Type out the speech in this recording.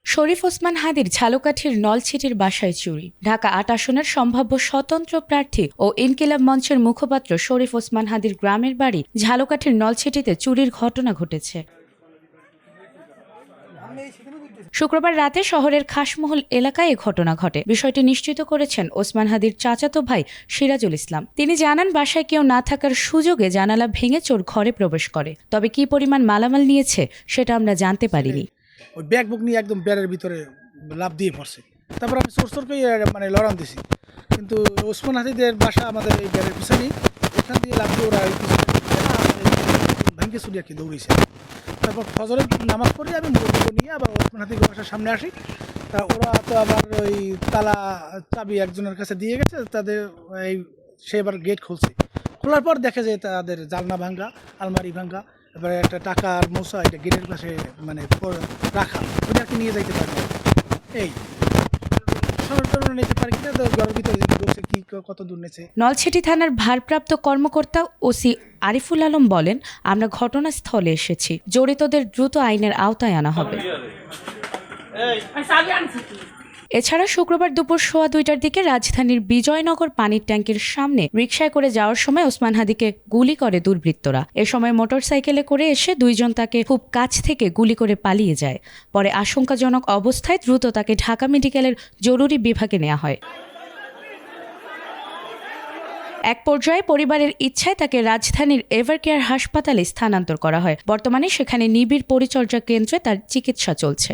শরীফ ওসমান হাদির ঝালকাঠির নলছিটির বাসায় চুরি। ঢাকা ৮ আসনের সম্ভাব্য স্বতন্ত্র প্রার্থী ও ইনকিলাব মঞ্চের মুখপাত্র শরীফ ওসমান হাদির গ্রামের বাড়ি ঝালকাঠির নলছিটিতে চুরির ঘটনা ঘটেছে। শুক্রবার রাতে শহরের খাসমহল এলাকায় এ ঘটনা ঘটে। বিষয়টি নিশ্চিত করেছেন ওসমান হাদির চাচাতো ভাই সিরাজুল ইসলাম। তিনি জানান, বাসায় কেউ না থাকার সুযোগে জানালা ভেঙে চোর ঘরে প্রবেশ করে। তবে কি পরিমাণ মালামাল নিয়েছে সেটা আমরা জানতে পারিনি। ওই ব্যাগ বুক নিয়ে একদম ব্যারের ভিতরে লাফ দিয়ে পড়ছে। তারপর আমি চোর করে লড়ান দিছি, কিন্তু ওসমান হাদিদের বাসা আমাদের এই ব্যারের পিছনেই। এখান দিয়ে লাফ দিয়ে ওরা ভেঙে চুরি আর কি দৌড়েছে। তারপর ফজরের নামাজ পড়ে আমি মুরগি নিয়ে আবার ওসমান হাদিদের বাসার সামনে আসি। তা ওরা তো আবার ওই তালা চাবি একজনের কাছে দিয়ে গেছে, তাদের সে এবার গেট খুলছে। খোলার পর দেখে যে তাদের জালনা ভাঙ্গা, আলমারি ভাঙ্গা, এবারে একটা টাকার মোসা এটা গেটের পাশে রাখা, ওটা আর কি নিয়ে যাইতে পারবে। এই নিতে পারে কিনা, তো ঘরের ভিতরে কি কত দূর নেছে। নলছিটি থানার ভারপ্রাপ্ত কর্মকর্তা ওসি আরিফুল আলম বলেন, আমরা ঘটনাস্থলে এসেছি, জড়িতদের দ্রুত আইনের আওতায় আনা হবে। এছাড়া শুক্রবার দুপুর 2:15টার দিকে রাজধানীর বিজয়নগর পানির ট্যাঙ্কির সামনে রিকশায় করে যাওয়ার সময় ওসমান হাদিকে গুলি করে দুর্বৃত্তরা। এ সময় মোটরসাইকেলে করে এসে দুইজন তাকে খুব কাছ থেকে গুলি করে পালিয়ে যায়। পরে আশঙ্কাজনক অবস্থায় দ্রুত তাকে ঢাকা মেডিকেলের জরুরি বিভাগে নেওয়া হয়। এক পর্যায়ে পরিবারের ইচ্ছায় তাকে রাজধানীর এভারকেয়ার হাসপাতালে স্থানান্তর করা হয়। বর্তমানে সেখানে নিবিড় পরিচর্যা কেন্দ্রে তার চিকিৎসা চলছে।